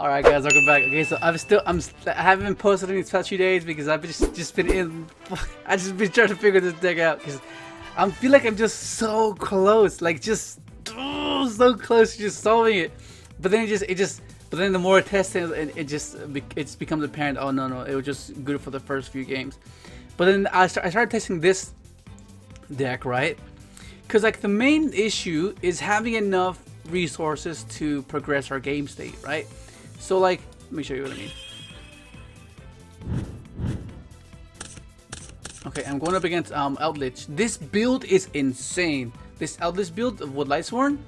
All right, guys, welcome back. Okay, so I haven't been posting in these past few days because I've just been in. I just been trying to figure this deck out because I feel like I'm just so close, like just so close to just solving it. But then but then the more I test it, it becomes apparent. Oh no, it was just good for the first few games. But then I started testing this deck, right? Because like the main issue is having enough resources to progress our game state, right? So like, let me show you what I mean. Okay, I'm going up against Outlich. This build is insane. This Outlich build of Wood Lightsworn,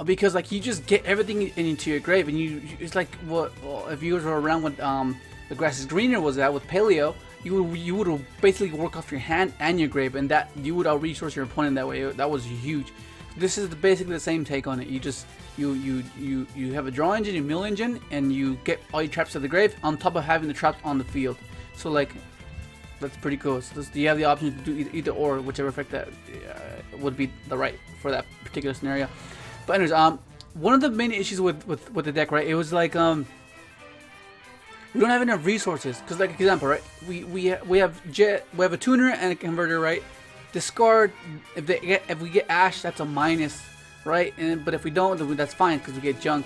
because like you just get everything into your grave, and it's like what if you were around when the grass is greener was that with Paleo, you would basically work off your hand and your grave, and that you would out resource your opponent that way. That was huge. This is basically the same take on it. You just you have a draw engine, a mill engine, and you get all your traps to the grave on top of having the traps on the field. So like, that's pretty cool. So you have the option to do either or, whichever effect that would be the right for that particular scenario. But anyways, one of the main issues with the deck, right? It was like we don't have enough resources. Cause like example, right? We have a tuner and a converter, right? Discard if we get Ash, that's a minus, right? But if we don't, then that's fine because we get junk,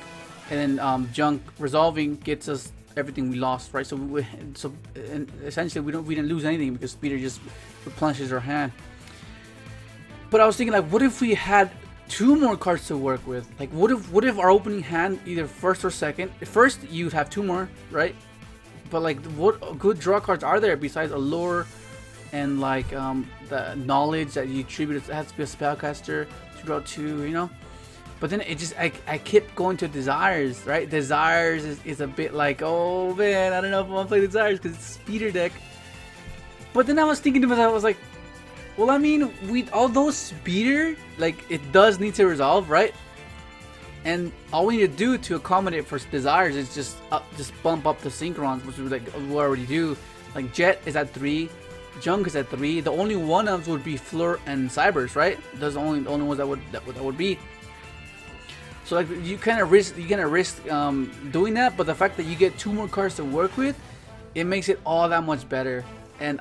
and then junk resolving gets us everything we lost, right? So essentially we didn't lose anything because Speeder just replenishes our hand. But I was thinking, like, what if we had 2 more cards to work with? Like, what if our opening hand either first or second? First, you'd have 2 more, right? But like, what good draw cards are there besides Allure and like the knowledge that you attribute? It has to be a spellcaster to draw 2, you know. But then it just I kept going to Desires, right? Desires is a bit like, oh man, I don't know if I want to play Desires because it's a speeder deck. But then I was thinking to myself, I was like, well, I mean, although speeder, like, it does need to resolve, right? And all we need to do to accommodate for Desires is just bump up the Synchrons, which we already do. Like Jet is at 3. Junk is at 3. The only one of them would be Fleur and Cybers, right? Those are the only ones that would be. So like you kind of risk doing that, but the fact that you get 2 more cards to work with, it makes it all that much better. And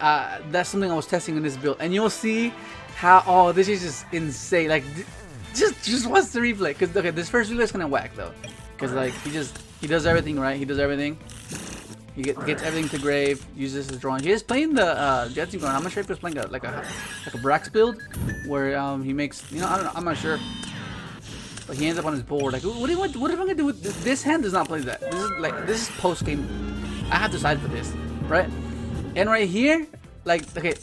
that's something I was testing in this build, and you'll see how this is just insane. Like just watch the replay, because okay, this first replay is kind of whack though, because like he does everything right. He does everything. He gets everything to grave, uses his drawing. He is playing the Jet Synchron. I'm not sure if he's playing like a Brax build where he makes, you know, I don't know, I'm not sure. But he ends up on his board. Like, what am I gonna do with this hand? Does not play that. This is post game. I have to decide for this, right? And right here, like, okay,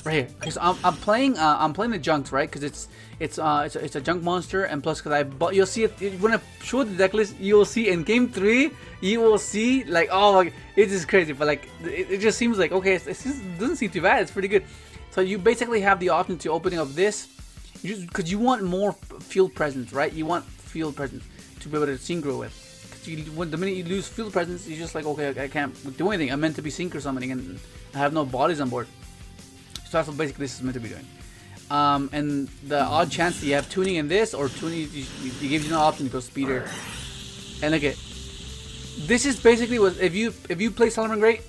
right here. Okay, so I'm playing the junks, right? Because it's a junk monster, and plus because you'll see it when I show the deck list. You will see in game 3. You will see like, oh, like, it's just crazy. But like it just seems like, okay, it doesn't seem too bad. It's pretty good. So you basically have the option to opening up this. Because you want more field presence, right? You want field presence to be able to synchro with. Because the minute you lose field presence, you're just like, okay, I can't do anything. I'm meant to be synchro summoning, and I have no bodies on board. So that's what basically this is meant to be doing. And the odd chance that you have tuning in this, or tuning, it gives you no option to go speeder. And look at this is basically what if you play Solomon Great,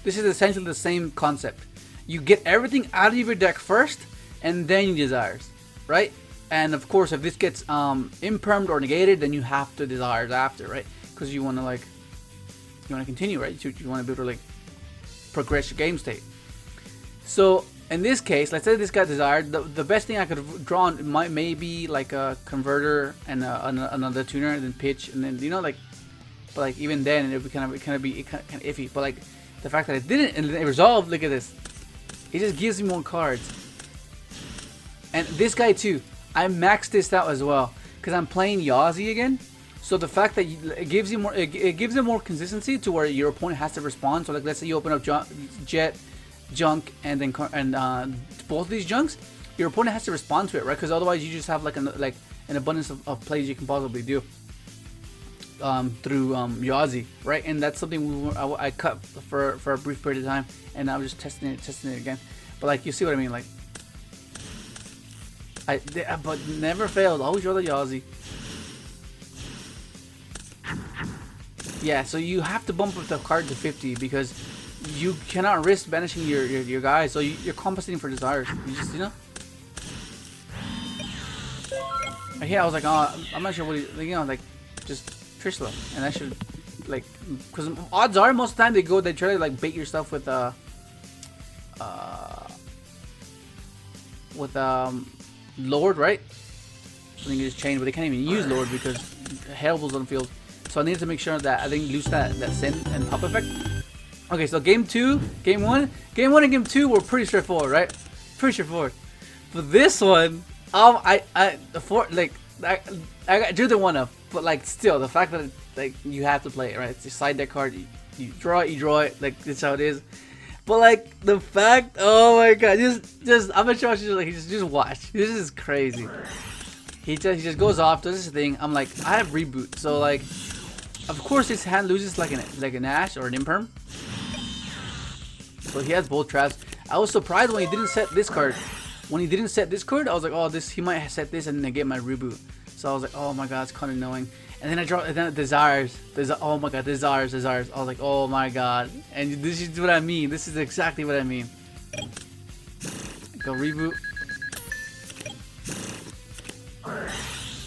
this is essentially the same concept. You get everything out of your deck first, and then you Desires, right? And of course, if this gets impermed or negated, then you have to Desires after, right? Because you want to continue, right? You want to be able to like progress your game state. So in this case, let's say this got Desired. The best thing I could have drawn maybe like a converter and another tuner, and then pitch, and then, you know, like, but like even then it would kind of iffy. But like the fact that it didn't and it resolved, look at this. It just gives me more cards. And this guy too, I maxed this out as well because I'm playing Yazi again. So the fact that it gives you more, it gives it more consistency to where your opponent has to respond. So like, let's say you open up Jet, Junk, and then both of these junks, your opponent has to respond to it, right? Because otherwise you just have like an abundance of plays you can possibly do through Yazi, right? And that's something I cut for a brief period of time, and I was just testing it again. But like, you see what I mean, like. But never failed. Always draw the Yazi. Yeah, so you have to bump up the card to 50 because you cannot risk banishing your guys. So you're compensating for desires. You just, you know. Yeah, I was like, oh, I'm not sure what he, you know, like, just Trishla, and I should, like, because odds are most of the time they try to like bait your stuff with Lord, right? So they can just chain, but they can't even use Lord because Hailble's on the field. So I needed to make sure that I didn't lose that Sin and Pop effect. Okay, so game 2, game 1 and game 2 were pretty straightforward, right? Pretty straightforward. But this one, I drew the one up, but like still the fact that like you have to play it, right? It's a side deck card. You draw it, like that's how it is. But like the fact, oh my god, just I'm gonna show you, like just watch. This is crazy. He just goes off, does his thing. I'm like, I have reboot, so like, of course his hand loses like an Ash or an Imperm. So he has both traps. I was surprised when he didn't set this card. When he didn't set this card, I was like, oh, he might have set this and then get my reboot. So I was like, oh my god, it's kind of annoying. And then I draw, and then Desires. Oh my god, Desires. I was like, oh my god. And this is what I mean. This is exactly what I mean. Go reboot.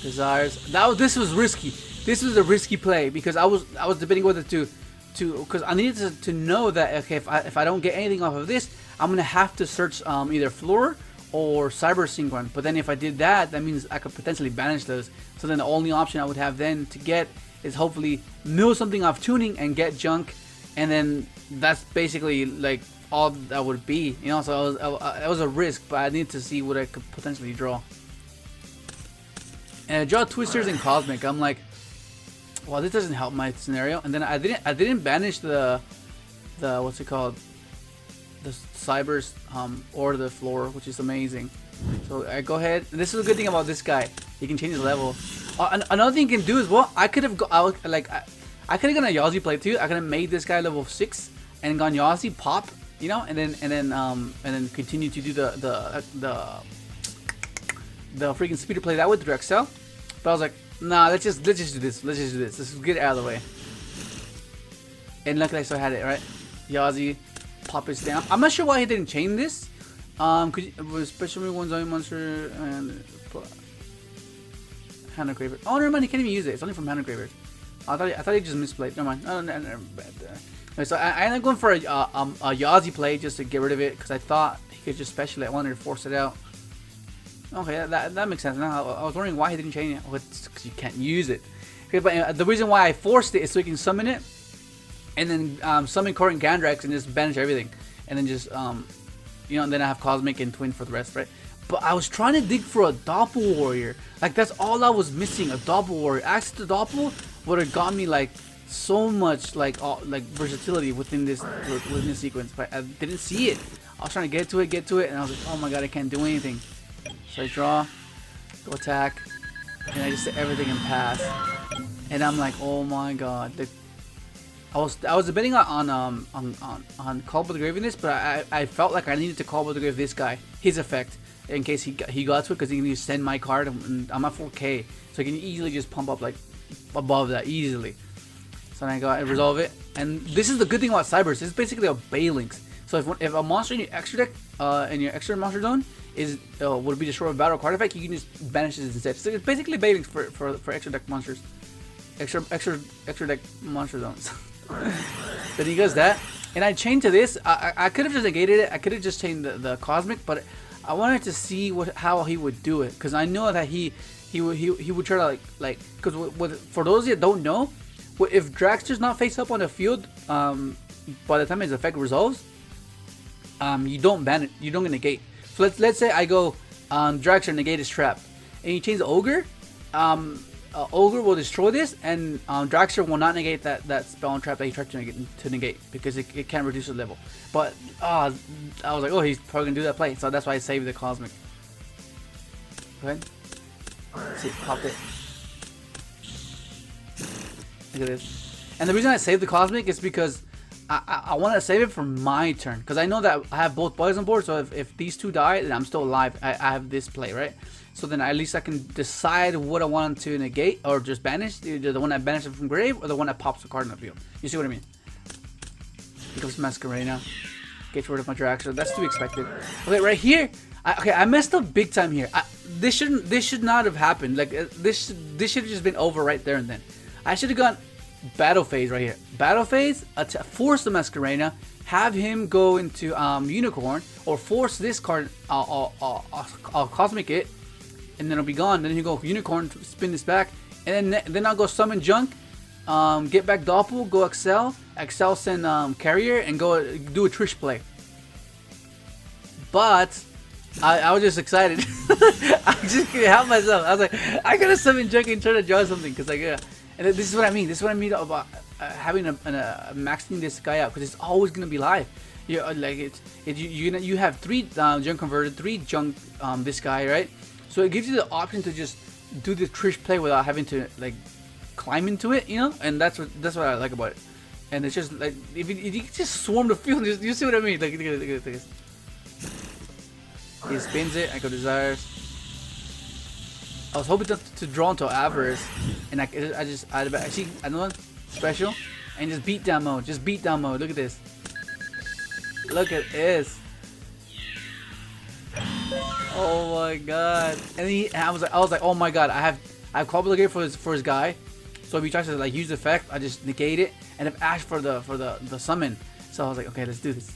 Desires. This was risky. This was a risky play because I was debating whether to because I needed to know that okay, if I don't get anything off of this, I'm gonna have to search either Fleur or Cyber Synchron. But then if I did that, that means I could potentially banish those. So then the only option I would have then to get is hopefully mill something off tuning and get junk, and then that's basically like all that would be, you know. So it was a risk, but I needed to see what I could potentially draw. And I draw Twisters and Cosmic. I'm like, well, this doesn't help my scenario. And then I didn't banish the what's it called, the Cybers or the Fleur, which is amazing. So I go ahead, and this is a good thing about this guy. He can change his level. Another thing he can do is, well, I could have gone a Yawzi play too. I could have made this guy level 6 and gone Yawzi pop, you know, and then continue to do the freaking speeder play that with Drexel. But I was like, nah, let's just do this. Let's just get it out of the way. And luckily I still had it, right? Yawzi, pop his down. I'm not sure why he didn't chain this. Especially one zombie monster and Hand of Graver. Oh, never mind, he can't even use it. It's only from Hand of Graver. I thought he just misplayed. Never mind. Okay, so I ended up going for a Yawzi play just to get rid of it because I thought he could just special it. I wanted to force it out. Okay, that makes sense. Now I was wondering why he didn't change it. Well, it's because you can't use it. Okay, but the reason why I forced it is so you can summon it, and then summon Current Gandrax and just banish everything, and then just you know, and then I have Cosmic and Twin for the rest, right? But I was trying to dig for a Doppel Warrior. Like that's all I was missing, a Doppel Warrior. Access to Doppel would have got me like so much like versatility within this sequence, but I didn't see it. I was trying to get to it, and I was like, oh my god, I can't do anything. So I draw, go attack, and I just did everything and pass. And I'm like, oh my god. I was debating on Call by the Grave in this, but I felt like I needed to Call by the Grave this guy, his effect, in case he got to it, because he can just send my card, and I'm at 4K, so I can easily just pump up like above that easily. So then I resolve it, and this is the good thing about Cybers. It's basically a Balinx. So if a monster in your extra deck, in your extra monster zone would be destroyed with battle card effect, you can just banish it instead. So it's basically Balinx for extra deck monsters, extra deck monster zones. Then he does that, and I chained to this. I could have just negated it. I could have just chained the Cosmic, but I wanted to see how he would do it, because I know that he would try to like because for those that don't know, if Dragster's not face up on the field, by the time his effect resolves, you don't ban it. You don't negate. So let's say I go Dragster negate his trap, and you change the Ogre. Ogre will destroy this, and Dragster will not negate that spell and trap that he tried to negate because it can't reduce the level. But I was like, oh, he's probably gonna do that play, so that's why I saved the Cosmic. Go ahead. Let's see, pop it. Look at this. And the reason I saved the Cosmic is because I want to save it for my turn because I know that I have both boys on board. So if these two die, then I'm still alive. I have this play, right? So then at least I can decide what I want to negate or just banish. Either the one that banishes from grave or the one that pops a card in the field. You see what I mean? Here comes Masquerena. Gets rid of my drag. So that's to be expected. Okay, right here. I messed up big time here. This should not have happened. Like this should have just been over right there and then. I should have gone battle phase right here. Battle phase. Force the Masquerena. Have him go into Unicorn or force this card. I'll Cosmic it, and then it'll be gone. Then you go Unicorn, spin this back, and then I'll go summon Junk. Get back Doppel. Go Excel. Excel send Carrier and go do a Trish play. But I was just excited. I just couldn't help myself. I was like, I gotta summon Junk and try to draw something because like yeah. And this is what I mean. This is what I mean about having a maxing this guy out because it's always gonna be live. Like you have 3 Junk converted, 3 Junk this guy, right? So it gives you the option to just do the Trish play without having to like climb into it, you know. And that's what I like about it. And it's just like if you just swarm the field, you see what I mean? Like look at this. He spins it. I go Desires. I was hoping to draw into Avarice, and I just added back. I see another one special, and just beat down mode. Just beat down mode. Look at this. Look at this. Oh my god! And I was like, oh my god! I have Cobble here for his guy. So if he tries to like use the effect, I just negate it, and have Ash for the summon. So I was like, okay, let's do this.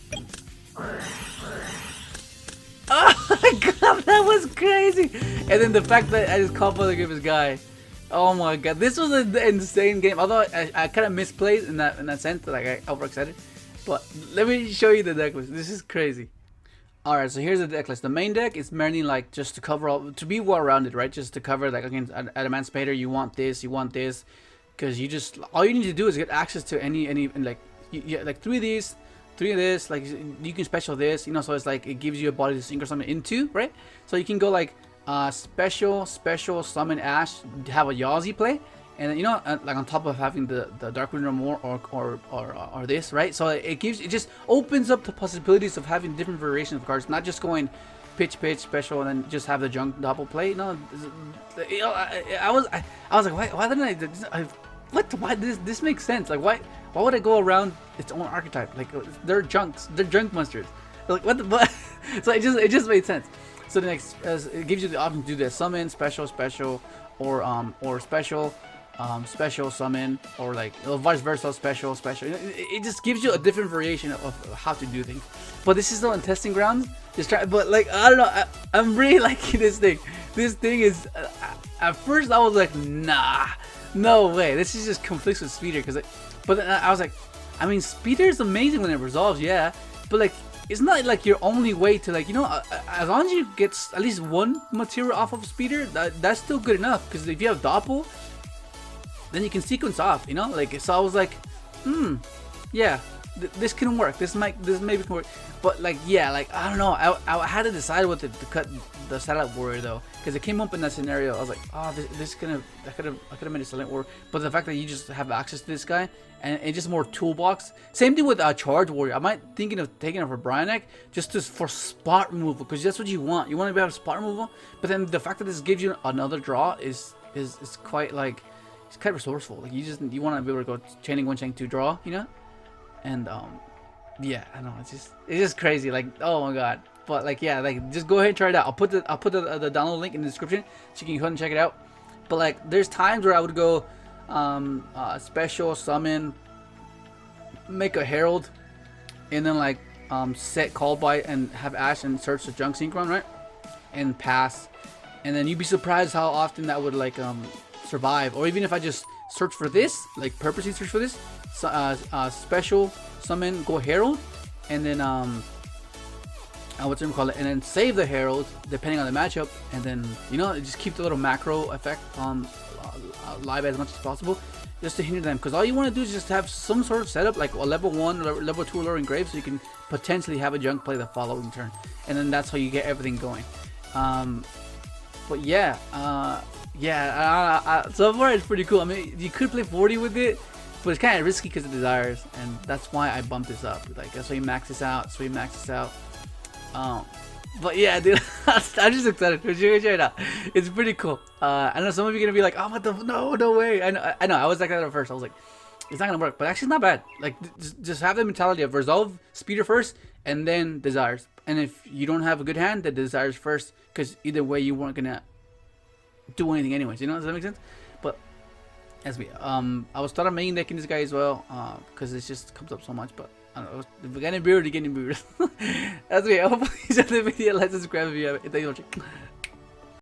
Oh my god, that was crazy! And then the fact that I just combo give his guy. Oh my god, this was an insane game. Although I kind of misplayed in that sense, like I overexcited. But let me show you the deck list. This is crazy. Alright, so here's the deck list. The main deck is mainly like just to cover all, to be well rounded, right? Just to cover like against Adamant Spader, you want this, because you just all you need to do is get access to any like like 3 of these. 3 of this, like you can special this, you know, so it's like it gives you a body to synchro summon into, right? So you can go like special summon Ash, have a Yazi play, and then, you know, like on top of having the Dark Rune more or this, right? So it just opens up the possibilities of having different variations of cards, not just going pitch special and then just have the Junk double play. No, you know, I was like, why didn't why this makes sense? Like why would I go around its own archetype? Like they're junk monsters. Like what the so it just made sense. So the next it gives you the option to do the summon special or special summon, or like vice versa special. It just gives you a different variation of how to do things. But this is still in testing grounds. But like I don't know, I'm really liking this thing. This thing is at first I was like, nah. No way, this is just conflicts with Speeder, but then I was like, I mean, Speeder is amazing when it resolves, yeah, but like, it's not like your only way to like, you know, as long as you get at least 1 material off of Speeder, that's still good enough, because if you have Doppel, then you can sequence off, you know, like, so I was like, yeah, this can work, this maybe can work, but like, yeah, like, I don't know, I had to decide what to cut the Satellite Warrior though, because it came up in that scenario. I was like, oh, I could have made a Satellite Warrior, but the fact that you just have access to this guy and it's just more toolbox. Same thing with Charge Warrior. I might thinking of taking it for Bryanek just for spot removal, because that's what you want. You want to be able to spot removal, but then the fact that this gives you another draw is quite like, it's quite resourceful. Like you want to be able to go chaining 1, chaining 2 draw, you know, and yeah, I know it's just crazy. Like, oh my god. But like, yeah, like just go ahead and try it out. I'll put the download link in the description so you can go ahead and check it out. But like, there's times where I would go special summon, make a Herald, and then like set Call by and have Ash and search the Junk Synchron, right? And pass. And then you'd be surprised how often that would like survive. Or even if I just search for this, like purposely search for this, special summon, go Herald, and then what's it call it, and then save the Herald depending on the matchup, and then, you know, just keep the little macro effect live as much as possible, just to hinder them, because all you want to do is just have some sort of setup like a level 1 level 2 lure engrave, so you can potentially have a Junk play the following turn, and then that's how you get everything going. But yeah, so far it's pretty cool. I mean, you could play 40 with it, but it's kind of risky because of desires, and that's why I bumped this up. Like that's why you max this out. So we max this out. But yeah, dude, I'm just excited. Check it out. It's pretty cool. I know some of you are gonna be like, oh, what the no way. I know. I was like that at first. I was like, it's not gonna work, but actually it's not bad. Like just have the mentality of resolve speeder first and then desires. And if you don't have a good hand, then desires first, because either way you weren't gonna do anything anyways. You know, does that make sense? But as me, I was thought of main decking this guy as well, because it just comes up so much. But I don't know, if we're getting weird, you're getting weird. That's me. I hope you enjoyed the video. Like, subscribe if you haven't. Thank you so much.